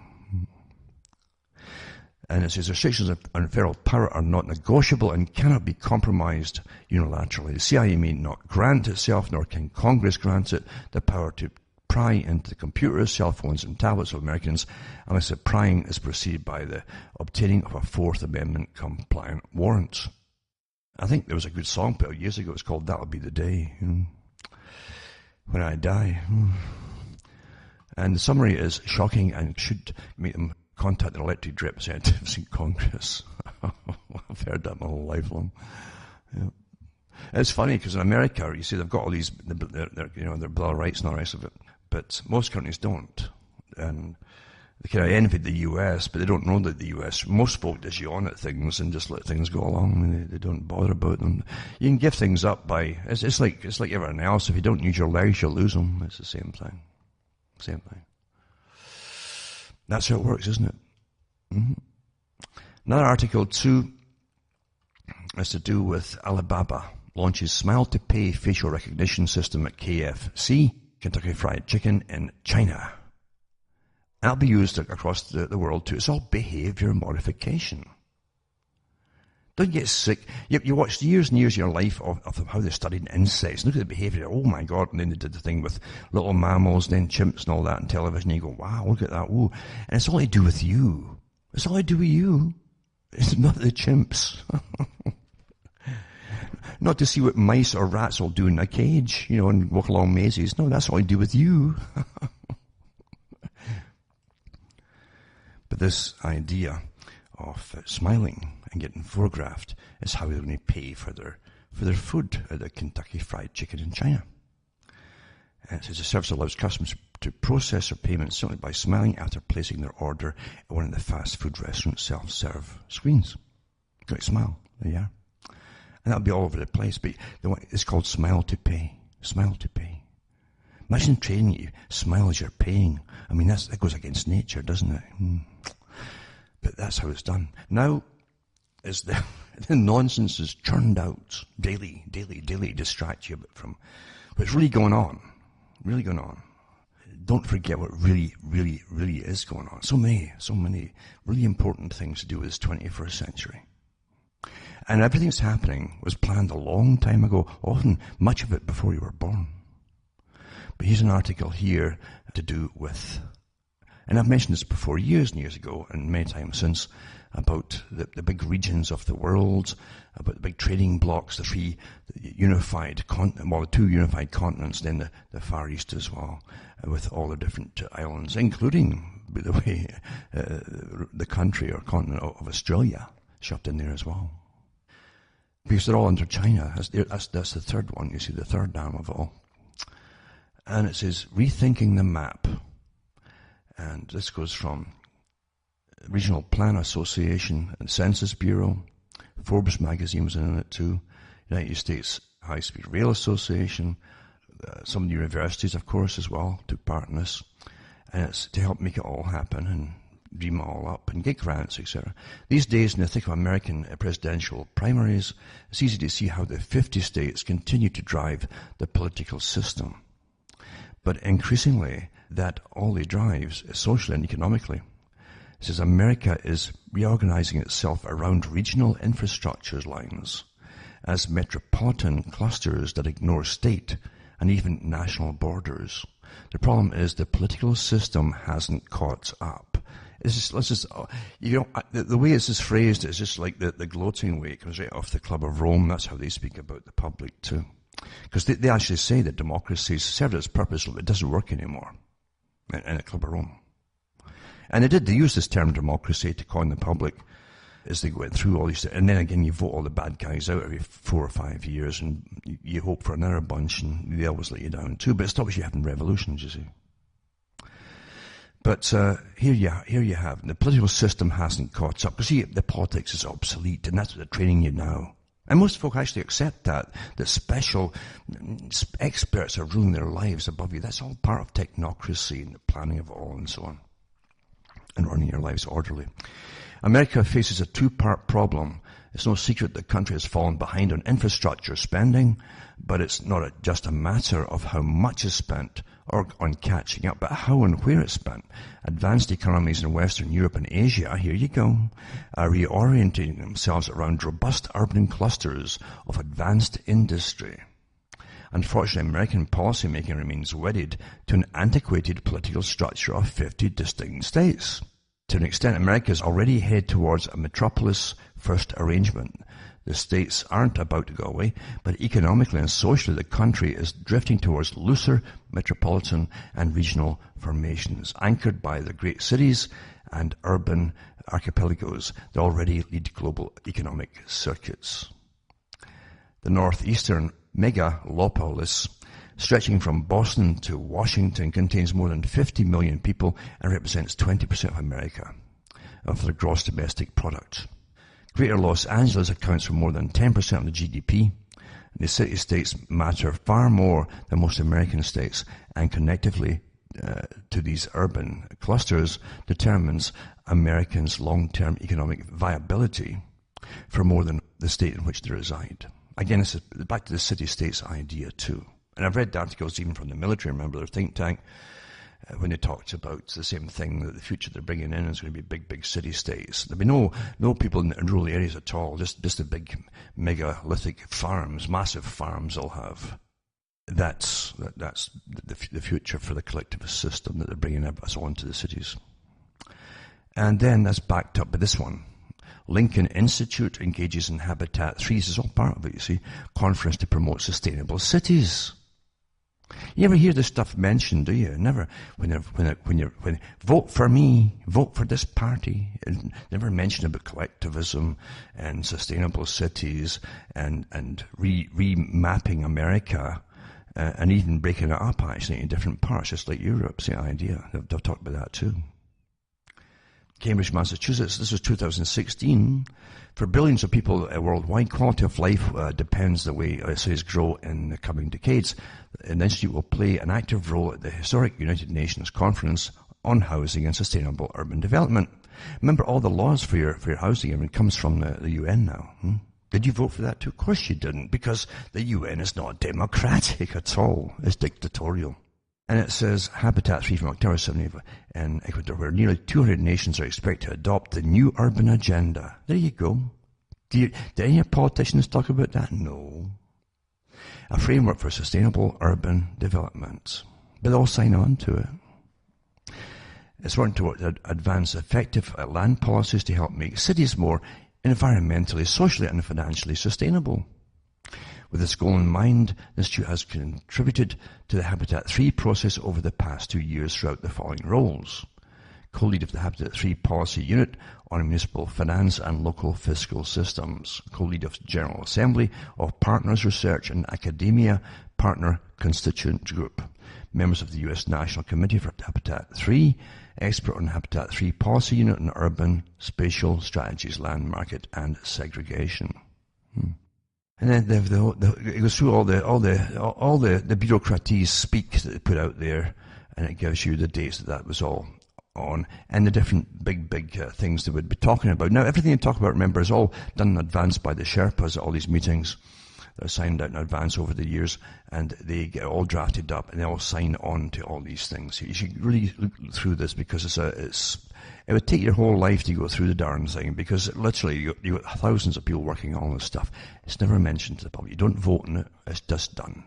And it says restrictions on federal power are not negotiable and cannot be compromised unilaterally. The CIA may not grant itself, nor can Congress grant it, the power to pry into the computers, cell phones, and tablets of Americans unless the prying is preceded by the obtaining of a Fourth Amendment compliant warrant. I think there was a good song put out years ago. It's called That'll Be the Day, when I die. And the summary is shocking and should make them contact an elected representatives in Congress. I've heard that my whole life long. Yeah. It's funny because in America, you see, they've got all these, their Bill of Rights and all the rest of it, but most countries don't. And they kind of envy the US, but they don't know that the US, most folk just yawn at things and just let things go along. They don't bother about them. You can give things up by, it's like everything else. If you don't use your legs, you'll lose them. It's the same thing. Same thing. That's how it works, isn't it? Mm-hmm. Another article, too, has to do with Alibaba. Launches smile-to-pay facial recognition system at KFC, Kentucky Fried Chicken, in China. That'll be used across the world, too. It's all behavior modification. Don't get sick. You watched years and years of your life of how they studied insects. Look at the behavior. Oh, my God. And then they did the thing with little mammals, then chimps and all that on television. You go, wow, look at that. Ooh. And it's all to do with you. It's all to do with you. It's not the chimps. Not to see what mice or rats will do in a cage, and walk along mazes. No, that's all to do with you. But this idea of smiling and getting photographed is how they're going to pay for their food at the Kentucky Fried Chicken in China. And it says the service allows customers to process their payments simply by smiling after placing their order at one of the fast food restaurant self-serve screens. Great smile, there you are. And that'll be all over the place, but it's called smile to pay. Smile to pay. Imagine training you, smile as you're paying. I mean, that goes against nature, doesn't it? But that's how it's done. Now, as the nonsense is churned out daily, distract you from what's really going on. Really going on. Don't forget what really is going on. So many really important things to do with this 21st century. And everything that's happening was planned a long time ago, often much of it before you were born. But here's an article here to do with, and I've mentioned this before years and years ago and many times since, about the big regions of the world, about the big trading blocks, the two unified continents, then the Far East as well, with all the different islands, including, by the way, the country or continent of Australia shoved in there as well. Because they're all under China. That's the third one, you see, the third arm of it all. And it says, rethinking the map. And this goes from Regional Plan Association and Census Bureau. Forbes magazine was in it too. United States High Speed Rail Association. Some universities, of course, as well, took part in this. And it's to help make it all happen and dream it all up and get grants, etc. These days, in the thick of American presidential primaries, it's easy to see how the 50 states continue to drive the political system. But increasingly, that all they drives is socially and economically. It says America is reorganizing itself around regional infrastructure lines as metropolitan clusters that ignore state and even national borders. The problem is the political system hasn't caught up. The way it's just phrased is just like the gloating way. It comes right off the Club of Rome. That's how they speak about the public too. Because they actually say that democracy served its purpose, it doesn't work anymore in the Club of Rome. And they used this term democracy to con the public as they went through all these. And then again, you vote all the bad guys out every 4 or 5 years, and you hope for another bunch, and they always let you down too. But it stops you having revolutions, you see. But here you have, the political system hasn't caught up. Because see, the politics is obsolete, and that's what they're training you now. And most folk actually accept that special experts are ruling their lives above you. That's all part of technocracy and the planning of it all and so on. And running your lives orderly. America faces a two-part problem. It's no secret the country has fallen behind on infrastructure spending, but it's not just a matter of how much is spent or on catching up, but how and where it's spent. Advanced economies in Western Europe and Asia, here you go, are reorienting themselves around robust urban clusters of advanced industry. Unfortunately, American policymaking remains wedded to an antiquated political structure of 50 distinct states. To an extent, America is already headed towards a metropolis-first arrangement. The states aren't about to go away, but economically and socially the country is drifting towards looser metropolitan and regional formations, anchored by the great cities and urban archipelagos that already lead global economic circuits. The northeastern megalopolis, stretching from Boston to Washington, contains more than 50 million people and represents 20% of America, of their gross domestic product. Greater Los Angeles accounts for more than 10% of the GDP. The city-states matter far more than most American states, and connectively to these urban clusters determines Americans' long-term economic viability for more than the state in which they reside. Again, this is back to the city-states idea too. And I've read articles even from the military, remember their think tank, when they talked about the same thing, that the future they're bringing in is going to be big city-states. There'll be no people in rural areas at all, just the big megalithic farms, massive farms they'll have. That's the future for the collectivist system that they're bringing us on to the cities. And then that's backed up by this one. Lincoln Institute engages in Habitat 3. This is all part of it, you see. Conference to promote sustainable cities. You ever hear this stuff mentioned, do you? Never. When vote for me, vote for this party. And never mention about collectivism and sustainable cities and remapping America and even breaking it up actually in different parts, just like Europe. Same idea. They'll talk about that too. Cambridge, Massachusetts. This was 2016. For billions of people worldwide, quality of life depends the way cities grow in the coming decades. The Institute will play an active role at the historic United Nations Conference on Housing and Sustainable Urban Development. Remember, all the laws for your housing, I mean, comes from the UN now. Did you vote for that too? Of course you didn't, because the UN is not democratic at all. It's dictatorial. And it says Habitat 3 from October 70 in Ecuador, where nearly 200 nations are expected to adopt the new urban agenda. There you go. Did any politicians talk about that? No. A framework for sustainable urban development. But they'll sign on to it. It's working to advance effective land policies to help make cities more environmentally, socially and financially sustainable. With this goal in mind, the Institute has contributed to the Habitat 3 process over the past 2 years throughout the following roles. Co-lead of the Habitat 3 Policy Unit on Municipal Finance and Local Fiscal Systems. Co-lead of General Assembly of Partners Research and Academia Partner Constituent Group. Members of the U.S. National Committee for Habitat 3. Expert on Habitat 3 Policy Unit on Urban Spatial Strategies, Land Market and Segregation. And then it goes through all the bureaucraties speak that they put out there, and it gives you the dates that was all on, and the different big things they would be talking about. Now, everything they talk about, remember, is all done in advance by the Sherpas at all these meetings. They're signed out in advance over the years, and they get all drafted up, and they all sign on to all these things. You should really look through this, because it would take your whole life to go through the darn thing, because literally you got thousands of people working on all this stuff. It's never mentioned to the public. You don't vote on it. It's just done.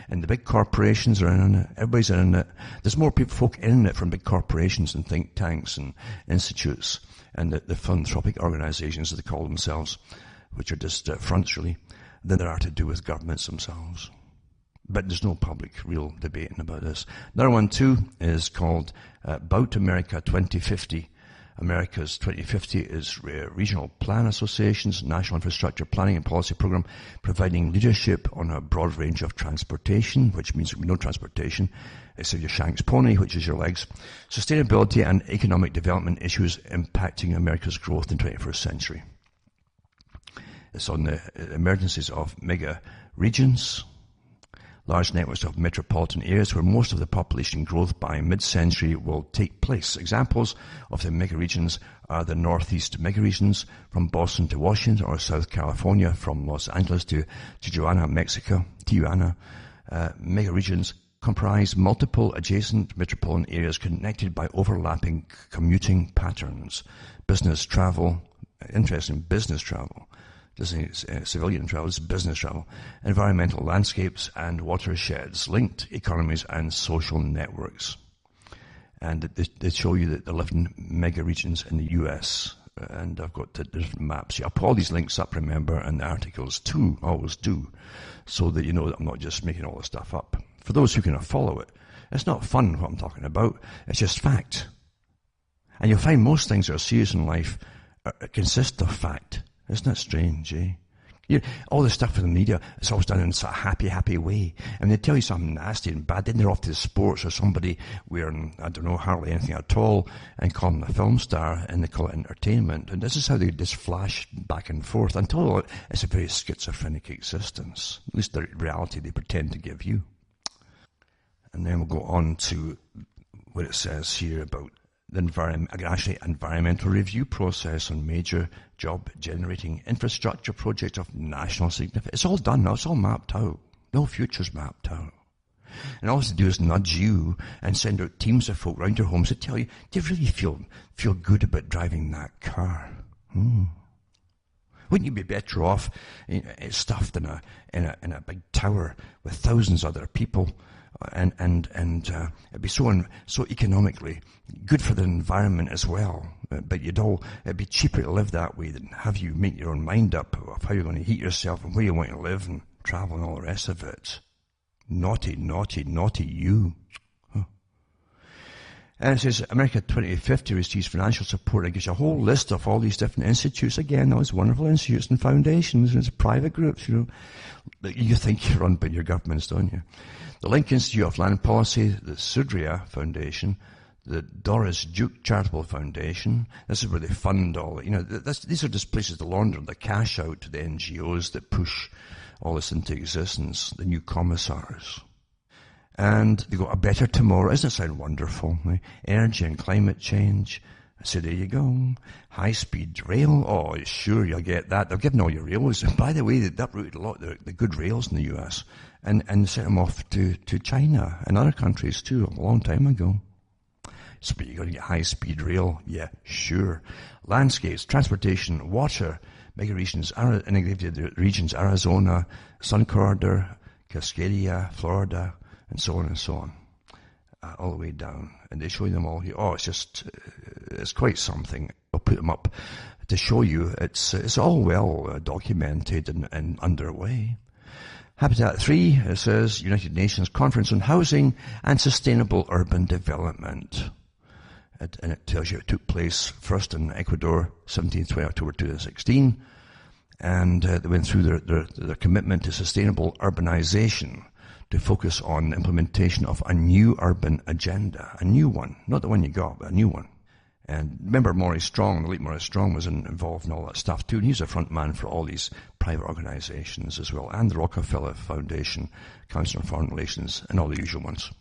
And the big corporations are in it. Everybody's in it. There's more folk in it from big corporations and think tanks and institutes and the philanthropic organizations, as they call themselves, which are just fronts really, than there are to do with governments themselves. But there's no public real debating about this. Another one too is called About America 2050. America's 2050 is Regional Plan Association's National Infrastructure Planning and Policy Program, providing leadership on a broad range of transportation, which means no transportation, except your Shank's pony, which is your legs, sustainability and economic development issues impacting America's growth in the 21st century. It's on the emergencies of mega regions, large networks of metropolitan areas where most of the population growth by mid-century will take place. Examples of the megaregions are the Northeast megaregions from Boston to Washington, or South California from Los Angeles to Tijuana, Mexico. Megaregions comprise multiple adjacent metropolitan areas connected by overlapping commuting patterns. Business travel, interesting business travel. This is civilian travel, this is business travel, environmental landscapes and watersheds, linked economies and social networks. And they show you the 11 mega regions in the US. And I've got the different maps here. I'll put all these links up, remember, and the articles too, always do, so that you know that I'm not just making all this stuff up. For those who can follow it, it's not fun what I'm talking about, it's just fact. And you'll find most things that are serious in life consist of fact. Isn't that strange, eh? All the stuff in the media, it's always done in a happy way. And they tell you something nasty and bad, then they're off to the sports or somebody wearing, I don't know, hardly anything at all, and call them a film star, and they call it entertainment. And this is how they just flash back and forth until it's a very schizophrenic existence. At least the reality they pretend to give you. And then we'll go on to what it says here about the environmental review process on major job-generating infrastructure projects of national significance. It's all done now. It's all mapped out. No future's mapped out. And all they do is nudge you and send out teams of folk round your homes to tell you, do you really feel good about driving that car? Wouldn't you be better off stuffed in a big tower with thousands of other people? And it'd be so economically good for the environment as well. But it'd be cheaper to live that way than have you make your own mind up of how you're going to heat yourself and where you want to live and travel and all the rest of it. Naughty, naughty, naughty you. Huh. And it says America 2050 receives financial support. It gives you a whole list of all these different institutes. Again, those wonderful institutes and foundations and private groups, You think you're run by your governments, don't you? The Link Institute of Land Policy, the Sudria Foundation, the Doris Duke Charitable Foundation. This is where they fund all, these are just places to launder the cash out to the NGOs that push all this into existence, the new commissars. And they got a better tomorrow. Doesn't it sound wonderful? Right? Energy and climate change. So there you go. High-speed rail. Oh, sure, you'll get that. They've given all your rails. And by the way, they uprooted a lot of the good rails in the US and sent them off to China and other countries too a long time ago. So you're going to get high-speed rail. Yeah, sure. Landscapes, transportation, water, mega regions, integrated regions, Arizona, Sun Corridor, Cascadia, Florida, and so on and so on. All the way down. And they show them all here. Oh, it's quite something. I'll put them up to show you. It's all well documented and underway. Habitat 3, it says United Nations Conference on Housing and Sustainable Urban Development. And it tells you it took place first in Ecuador, 17th to October 2016. And they went through their commitment to sustainable urbanization to focus on the implementation of a new urban agenda. A new one. Not the one you got, but a new one. And remember Maurice Strong, the late Maurice Strong was involved in all that stuff too. And he's a front man for all these private organizations as well. And the Rockefeller Foundation, Council on Foreign Relations, and all the usual ones.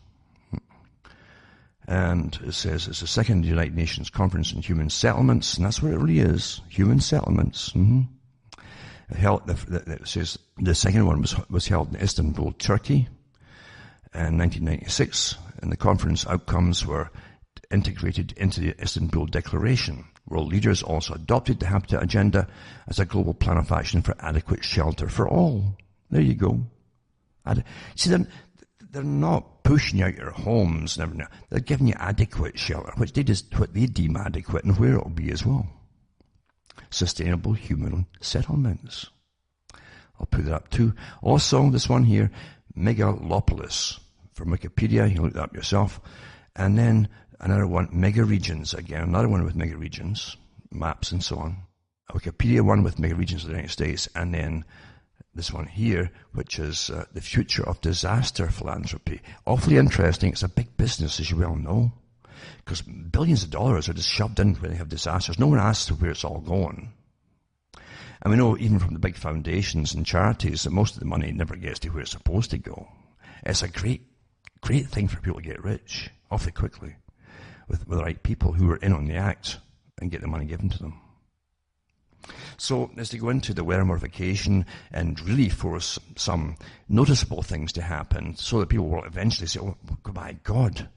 And it says it's the second United Nations Conference on Human Settlements, and that's what it really is, human settlements. It says the second one was held in Istanbul, Turkey, in 1996, and the conference outcomes were integrated into the Istanbul Declaration. World leaders also adopted the Habitat Agenda as a global plan of action for adequate shelter for all. There you go. See, they're not pushing out your homes and everything. They're giving you adequate shelter, what they deem adequate and where it'll be as well. Sustainable human settlements. I'll put that up too. Also, this one here, megalopolis. From Wikipedia, you can look that up yourself. And then another one, mega regions. Again, another one with mega regions, maps and so on. A Wikipedia one with mega regions of the United States. And then this one here, which is the future of disaster philanthropy. Awfully interesting. It's a big business, as you well know, because billions of dollars are just shoved in when they have disasters. No one asks where it's all going. And we know even from the big foundations and charities that most of the money never gets to where it's supposed to go. It's a great thing for people to get rich awfully quickly with the right people who are in on the act and get the money given to them. So as they go into the weather modification and really force some noticeable things to happen so that people will eventually say, oh my God,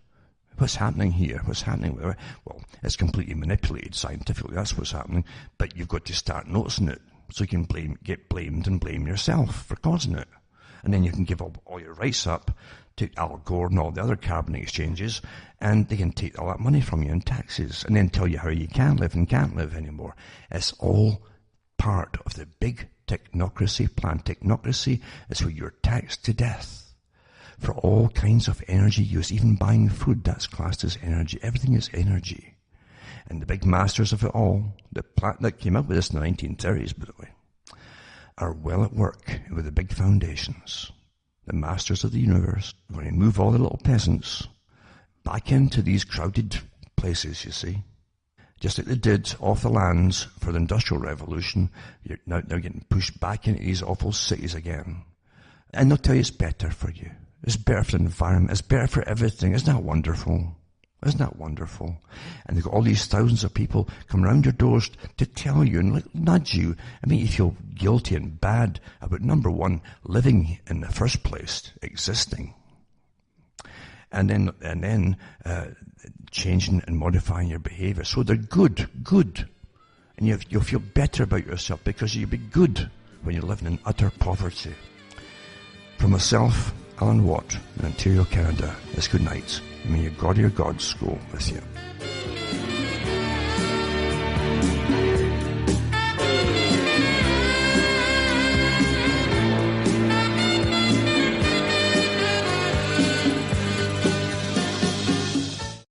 what's happening here? What's happening? Well, it's completely manipulated scientifically. That's what's happening. But you've got to start noticing it so you can get blamed and blame yourself for causing it. And then you can give all your rights up to Al Gore and all the other carbon exchanges, and they can take all that money from you in taxes and then tell you how you can live and can't live anymore. It's all part of the big technocracy plan. Technocracy is where you're taxed to death for all kinds of energy use. Even buying food, that's classed as energy. Everything is energy. And the big masters of it all, the plant that came up with this in the 1930s, by the way, are well at work with the big foundations. The masters of the universe are going to move all the little peasants back into these crowded places, you see. Just like they did off the lands for the Industrial Revolution, you're now getting pushed back into these awful cities again. And they'll tell you it's better for you. It's better for the environment. It's better for everything. Isn't that wonderful? Isn't that wonderful? And they've got all these thousands of people come around your doors to tell you and nudge you and make you feel guilty and bad about, number one, living in the first place, existing. And then changing and modifying your behavior. So they're good. And you'll feel better about yourself because you'll be good when you're living in utter poverty. From myself, Alan Watt, in Ontario, Canada, it's good night. And may your God or your gods go with you.